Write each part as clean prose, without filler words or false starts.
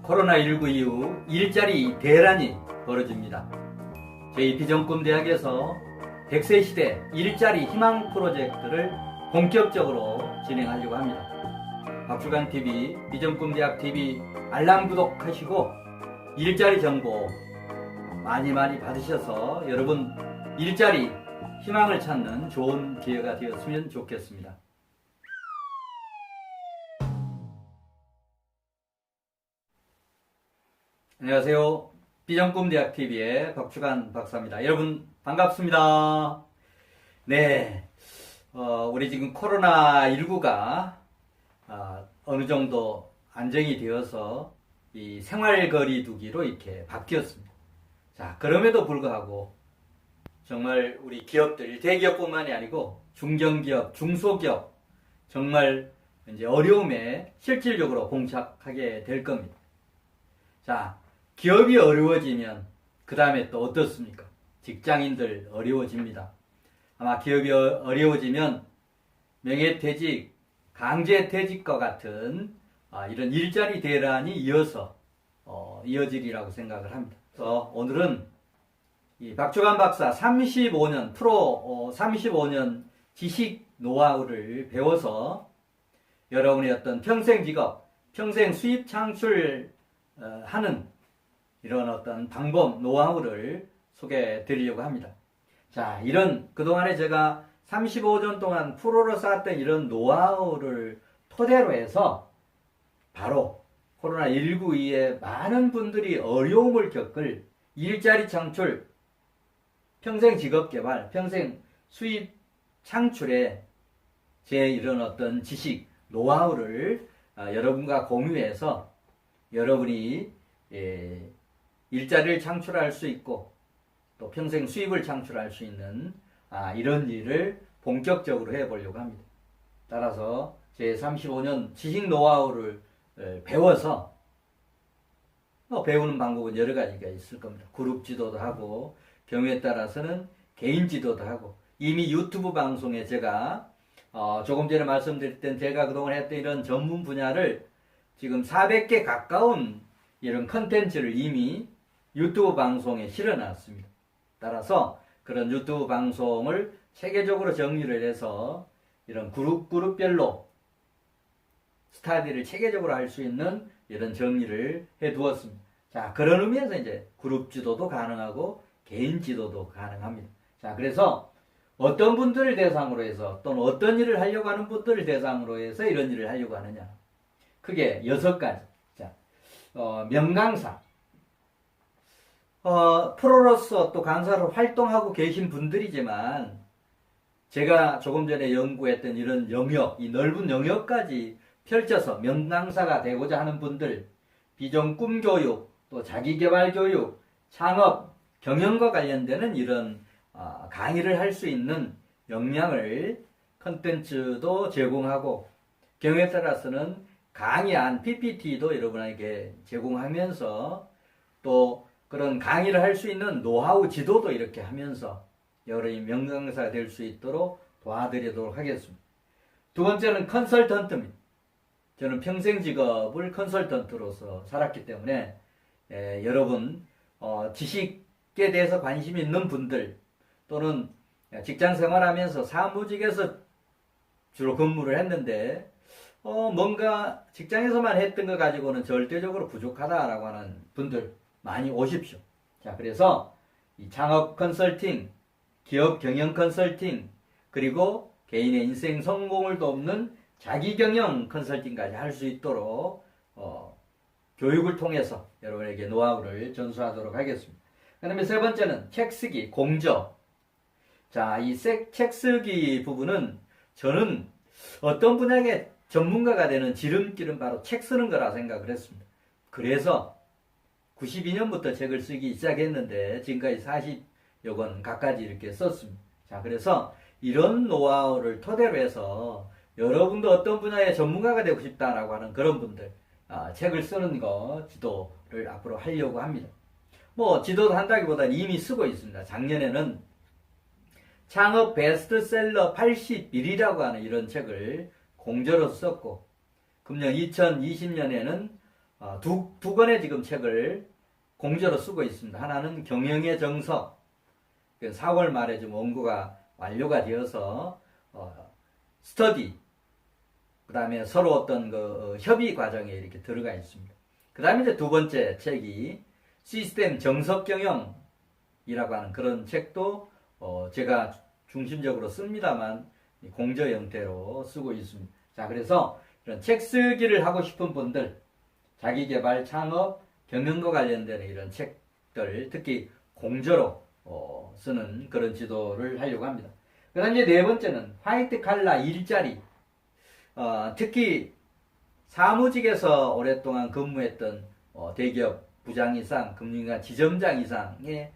코로나19 이후 일자리 대란이 벌어집니다. 저희 비전꿈대학에서 100세 시대 일자리 희망 프로젝트를 본격적으로 진행하려고 합니다. 박주간TV, 비전꿈대학TV 알람 구독하시고 일자리 정보 많이 받으셔서 여러분 일자리 희망을 찾는 좋은 기회가 되었으면 좋겠습니다. 안녕하세요. 비전꿈대학TV의 박주간 박사입니다. 여러분 반갑습니다. 네, 우리 지금 코로나19가 어느 정도 안정이 되어서 이 생활거리두기로 이렇게 바뀌었습니다. 자, 그럼에도 불구하고 정말 우리 기업들, 대기업뿐만이 아니고 중견기업, 중소기업 정말 이제 어려움에 실질적으로 봉착하게 될 겁니다. 자, 기업이 어려워지면 그 다음에 또 어떻습니까? 직장인들 어려워집니다. 아마 기업이 어려워지면 명예퇴직, 강제퇴직과 같은 이런 일자리 대란이 이어지리라고 생각을 합니다. 그래서 오늘은 이 박주간 박사 35년 지식 노하우를 배워서 여러분의 어떤 평생 직업, 평생 수입 창출 하는 이런 어떤 방법, 노하우를 소개해 드리려고 합니다. 자, 이런 그동안에 제가 35년 동안 프로로 쌓았던 이런 노하우를 토대로 해서 바로 코로나19 이후에 많은 분들이 어려움을 겪을 일자리 창출, 평생 직업 개발, 평생 수입 창출에 제 이런 어떤 지식, 노하우를 여러분과 공유해서 여러분이 일자리를 창출할 수 있고 또 평생 수입을 창출할 수 있는 이런 일을 본격적으로 해보려고 합니다. 따라서 제 35년 지식 노하우를 배워서 배우는 방법은 여러 가지가 있을 겁니다. 그룹 지도도 하고 경우에 따라서는 개인 지도도 하고 이미 유튜브 방송에 제가 조금 전에 말씀드렸던 제가 그동안 했던 이런 전문 분야를 지금 400개 가까운 이런 컨텐츠를 이미 유튜브 방송에 실어놨습니다. 따라서 그런 유튜브 방송을 체계적으로 정리를 해서 이런 그룹별로 스타디를 체계적으로 할 수 있는 이런 정리를 해 두었습니다. 자, 그런 의미에서 이제 그룹 지도도 가능하고 개인 지도도 가능합니다. 자, 그래서 어떤 분들을 대상으로 해서 또는 어떤 일을 하려고 하는 분들을 대상으로 해서 이런 일을 하려고 하느냐. 크게 6가지. 자, 명강사. 프로로서 또 강사로 활동하고 계신 분들이지만 제가 조금 전에 연구했던 이런 영역, 이 넓은 영역까지 펼쳐서 명강사가 되고자 하는 분들, 비전 꿈교육, 또 자기개발교육, 창업, 경영과 관련되는 이런 강의를 할 수 있는 역량을 컨텐츠도 제공하고 경우에 따라서는 강의안 PPT도 여러분에게 제공하면서 또 그런 강의를 할 수 있는 노하우 지도도 이렇게 하면서 여러분이 명강사가 될 수 있도록 도와드리도록 하겠습니다. 두 번째는 컨설턴트입니다. 저는 평생 직업을 컨설턴트로서 살았기 때문에 여러분 지식에 대해서 관심이 있는 분들 또는 직장 생활하면서 사무직에서 주로 근무를 했는데 뭔가 직장에서만 했던 거 가지고는 절대적으로 부족하다라고 하는 분들 많이 오십시오. 자, 그래서 이 창업 컨설팅, 기업 경영 컨설팅, 그리고 개인의 인생 성공을 돕는 자기 경영 컨설팅까지 할 수 있도록 교육을 통해서 여러분에게 노하우를 전수하도록 하겠습니다. 그 다음에 세 번째는 책 쓰기, 공저. 자, 이 책 쓰기 부분은 저는 어떤 분야의 전문가가 되는 지름길은 바로 책 쓰는 거라 생각을 했습니다. 그래서 92년부터 책을 쓰기 시작했는데 지금까지 40여 권 각가지 이렇게 썼습니다. 자, 그래서 이런 노하우를 토대로 해서 여러분도 어떤 분야의 전문가가 되고 싶다라고 하는 그런 분들 책을 쓰는 거 지도를 앞으로 하려고 합니다. 지도도 한다기보다는 이미 쓰고 있습니다. 작년에는 창업 베스트셀러 80일이라고 하는 이런 책을 공저로 썼고 금년 2020년에는 두 권의 지금 책을 공저로 쓰고 있습니다. 하나는 경영의 정석, 4월 말에 좀 원고가 완료가 되어서 스터디, 그 다음에 서로 어떤 협의 과정에 이렇게 들어가 있습니다. 그 다음에 이제 두 번째 책이 시스템 정석 경영이라고 하는 그런 책도 제가 중심적으로 씁니다만 공저 형태로 쓰고 있습니다. 자, 그래서 이런 책 쓰기를 하고 싶은 분들, 자기개발, 창업, 경영과 관련된 이런 책들, 특히 공저로 쓰는 그런 지도를 하려고 합니다. 그 다음에 네 번째는 화이트 칼라 일자리, 특히 사무직에서 오랫동안 근무했던 대기업 부장 이상, 금융기관 지점장 이상의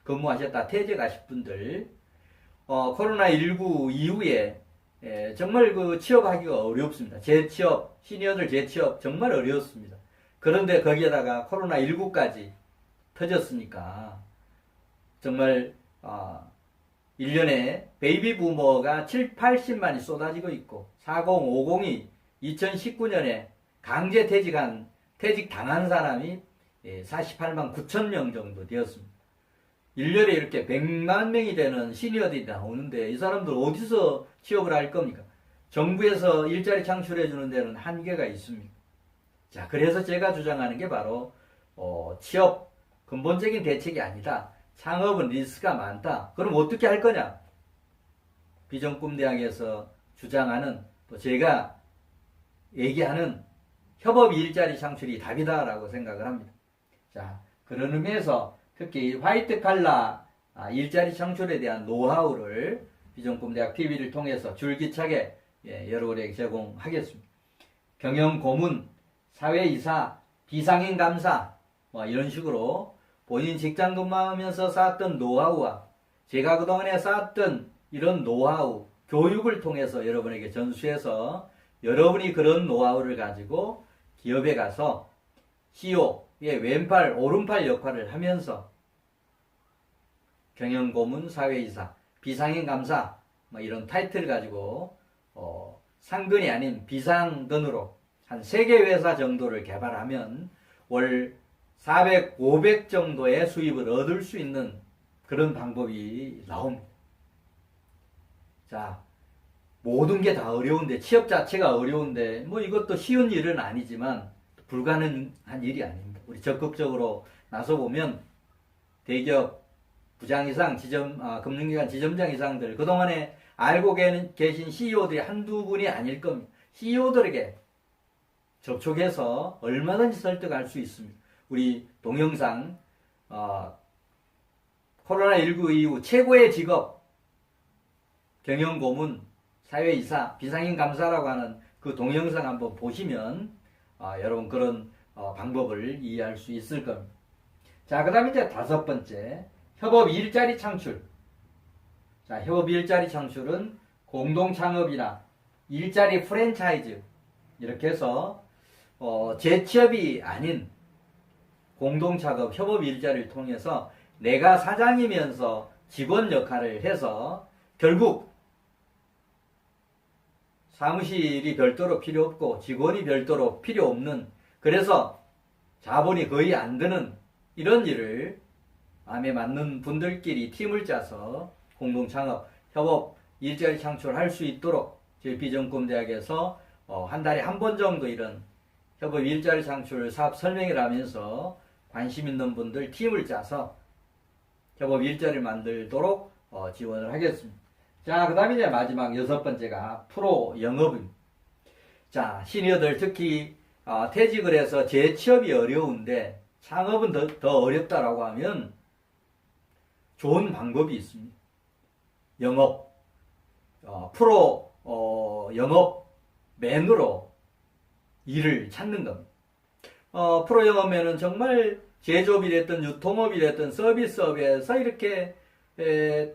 근무하셨다 퇴직하신 분들, 코로나19 이후에 정말 취업하기가 어렵습니다. 재취업, 시니어들 재취업 정말 어려웠습니다. 그런데 거기에다가 코로나19까지 터졌으니까 정말 1년에 베이비 부머가 7, 80만이 쏟아지고 있고 40, 50이 2019년에 강제 퇴직 당한 사람이 48만 9천 명 정도 되었습니다. 1년에 이렇게 100만 명이 되는 시니어들이 나오는데 이 사람들 어디서 취업을 할 겁니까? 정부에서 일자리 창출해 주는 데는 한계가 있습니다. 자, 그래서 제가 주장하는 게 바로 취업 근본적인 대책이 아니다. 창업은 리스크가 많다. 그럼 어떻게 할 거냐? 비전꿈대학에서 주장하는 또 제가 얘기하는 협업 일자리 창출이 답이다라고 생각을 합니다. 자, 그런 의미에서 특히 화이트 칼라 일자리 창출에 대한 노하우를 비전꿈대학 TV를 통해서 줄기차게 여러분에게 제공하겠습니다. 경영 고문, 사회이사, 비상인 감사 이런 식으로 본인 직장 근무하면서 쌓았던 노하우와 제가 그동안에 쌓았던 이런 노하우, 교육을 통해서 여러분에게 전수해서 여러분이 그런 노하우를 가지고 기업에 가서 CEO의 왼팔, 오른팔 역할을 하면서 경영고문, 사회이사, 비상인 감사 이런 타이틀을 가지고 상근이 아닌 비상근으로 한 3개 회사 정도를 개발하면 월 400, 500 정도의 수입을 얻을 수 있는 그런 방법이 나옵니다. 자, 모든 게 다 어려운데, 취업 자체가 어려운데, 이것도 쉬운 일은 아니지만 불가능한 일이 아닙니다. 우리 적극적으로 나서보면 대기업 부장 이상, 금융기관 지점장 이상들, 그동안에 알고 계신 CEO들이 한두 분이 아닐 겁니다. CEO들에게 접촉해서 얼마든지 설득할 수 있습니다. 우리 동영상 코로나19 이후 최고의 직업 경영고문, 사회이사, 비상인 감사라고 하는 그 동영상 한번 보시면 여러분 그런 방법을 이해할 수 있을 겁니다. 자, 그 다음에 이제 5번째 협업 일자리 창출. 자, 협업 일자리 창출은 공동 창업이나 일자리 프랜차이즈 이렇게 해서 재취업이 아닌 공동작업, 협업 일자리를 통해서 내가 사장이면서 직원 역할을 해서 결국 사무실이 별도로 필요 없고 직원이 별도로 필요 없는, 그래서 자본이 거의 안 드는 이런 일을 마음에 맞는 분들끼리 팀을 짜서 공동창업, 협업 일자리 창출할 수 있도록 저희 비전꿈대학에서 한 달에 한 번 정도 이런 협업 일자리 창출 사업 설명회를 하면서 관심 있는 분들 팀을 짜서 협업 일자리를 만들도록 지원을 하겠습니다. 자, 그 다음에 이제 마지막 6번째가 프로 영업입니다. 자, 시니어들 특히 퇴직을 해서 재취업이 어려운데 창업은 더 어렵다라고 하면 좋은 방법이 있습니다. 영업, 프로 영업맨으로 일을 찾는 겁니다. 프로 영업맨은 정말 제조업이 됐든 유통업이 됐든 서비스업에서 이렇게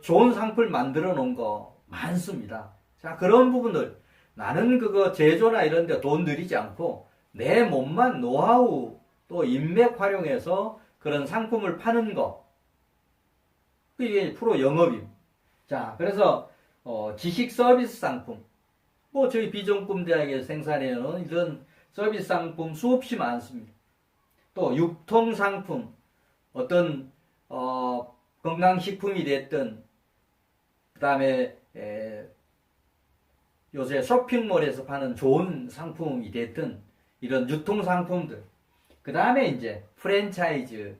좋은 상품을 만들어 놓은 거 많습니다. 자, 그런 부분들 나는 그거 제조나 이런 데 돈 들이지 않고 내 몸만 노하우 또 인맥 활용해서 그런 상품을 파는 거, 그게 프로 영업입니다. 자, 그래서 지식 서비스 상품, 저희 비전꿈대학에서 생산해놓은 이런 서비스 상품 수없이 많습니다. 또 육통 상품, 어떤 건강식품이 됐든, 그 다음에 요새 쇼핑몰에서 파는 좋은 상품이 됐든, 이런 유통 상품들, 그 다음에 이제 프랜차이즈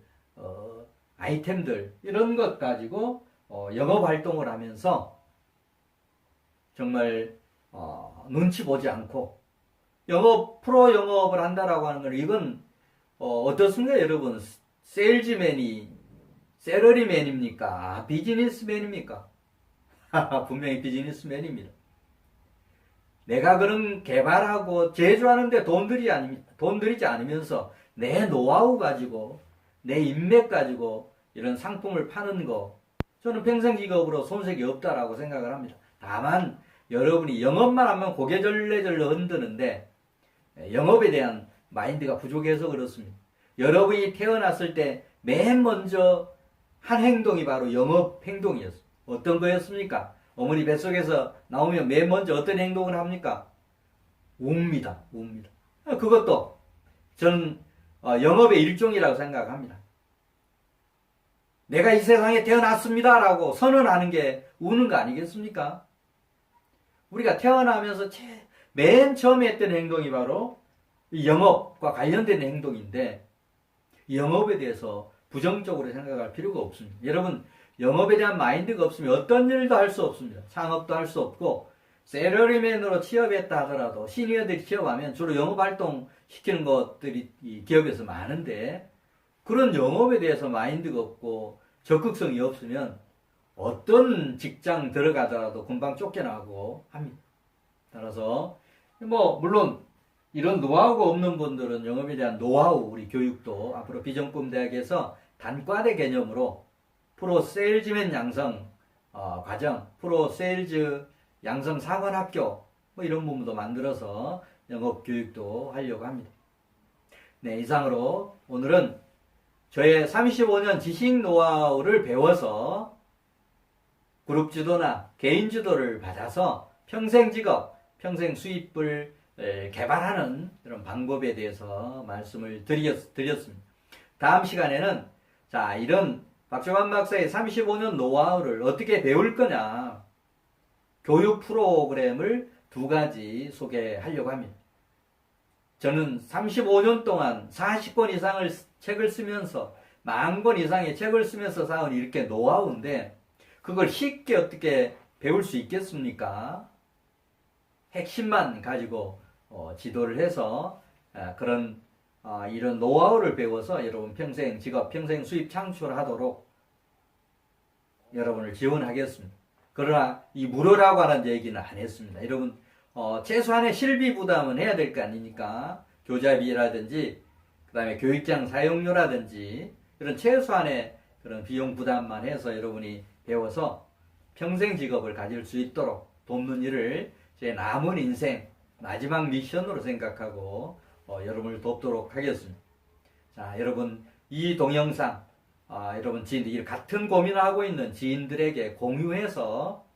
아이템들, 이런 것 가지고 영업 활동을 하면서 정말 눈치 보지 않고 프로 영업을 한다라고 하는 건 이건 어떻습니까, 여러분? 세일즈맨이 셀러리맨입니까? 비즈니스맨입니까? 분명히 비즈니스맨입니다. 내가 그런 개발하고 제조하는데 돈 들이지 않으면서 내 노하우 가지고, 내 인맥 가지고 이런 상품을 파는 거, 저는 평생 직업으로 손색이 없다라고 생각을 합니다. 다만 여러분이 영업만 하면 고개 절레절레 흔드는데 영업에 대한 마인드가 부족해서 그렇습니다. 여러분이 태어났을 때 맨 먼저 한 행동이 바로 영업 행동이었어요. 어떤 거였습니까? 어머니 뱃속에서 나오면 맨 먼저 어떤 행동을 합니까? 웁니다. 그것도 저는 영업의 일종이라고 생각합니다. 내가 이 세상에 태어났습니다라고 선언하는 게 우는 거 아니겠습니까? 우리가 태어나면서 맨 처음에 했던 행동이 바로 영업과 관련된 행동인데, 영업에 대해서 부정적으로 생각할 필요가 없습니다. 여러분, 영업에 대한 마인드가 없으면 어떤 일도 할 수 없습니다. 창업도 할 수 없고, 셀러리맨으로 취업했다 하더라도 시니어들이 취업하면 주로 영업활동 시키는 것들이 이 기업에서 많은데, 그런 영업에 대해서 마인드가 없고 적극성이 없으면 어떤 직장 들어가더라도 금방 쫓겨나고 합니다. 따라서 물론 이런 노하우가 없는 분들은 영업에 대한 노하우, 우리 교육도 앞으로 비전꿈대학에서 단과대 개념으로 프로 세일즈맨 양성 과정, 프로 세일즈 양성 상원학교 이런 부분도 만들어서 영업 교육도 하려고 합니다. 네, 이상으로 오늘은 저의 35년 지식 노하우를 배워서 그룹 지도나 개인 지도를 받아서 평생 직업, 평생 수입을 개발하는 이런 방법에 대해서 말씀을 드렸습니다. 다음 시간에는 이런 박종환 박사의 35년 노하우를 어떻게 배울 거냐, 교육 프로그램을 2가지 소개하려고 합니다. 저는 35년 동안 40권 이상의 책을 쓰면서 10,000권 이상의 책을 쓰면서 쌓은 이렇게 노하우인데, 그걸 쉽게 어떻게 배울 수 있겠습니까? 핵심만 가지고 지도를 해서 이런 노하우를 배워서 여러분 평생 직업, 평생 수입 창출하도록 여러분을 지원하겠습니다. 그러나 이 무료라고 하는 얘기는 안 했습니다. 여러분 최소한의 실비 부담은 해야 될 거 아닙니까? 교자비라든지 그 다음에 교육장 사용료라든지 이런 최소한의 그런 비용 부담만 해서 여러분이 배워서 평생 직업을 가질 수 있도록 돕는 일을 제 남은 인생 마지막 미션으로 생각하고 여러분을 돕도록 하겠습니다. 자, 여러분 이 동영상 여러분 지인들 같은 고민을 하고 있는 지인들에게 공유해서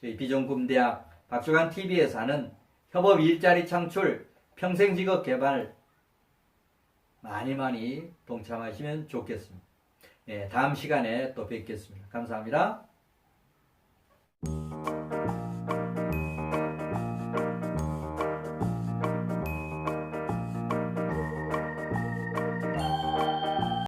저희 비전꿈대학 박종환 TV에서 하는 협업 일자리 창출 평생 직업 개발 많이 동참하시면 좋겠습니다. 네, 다음 시간에 또 뵙겠습니다. 감사합니다.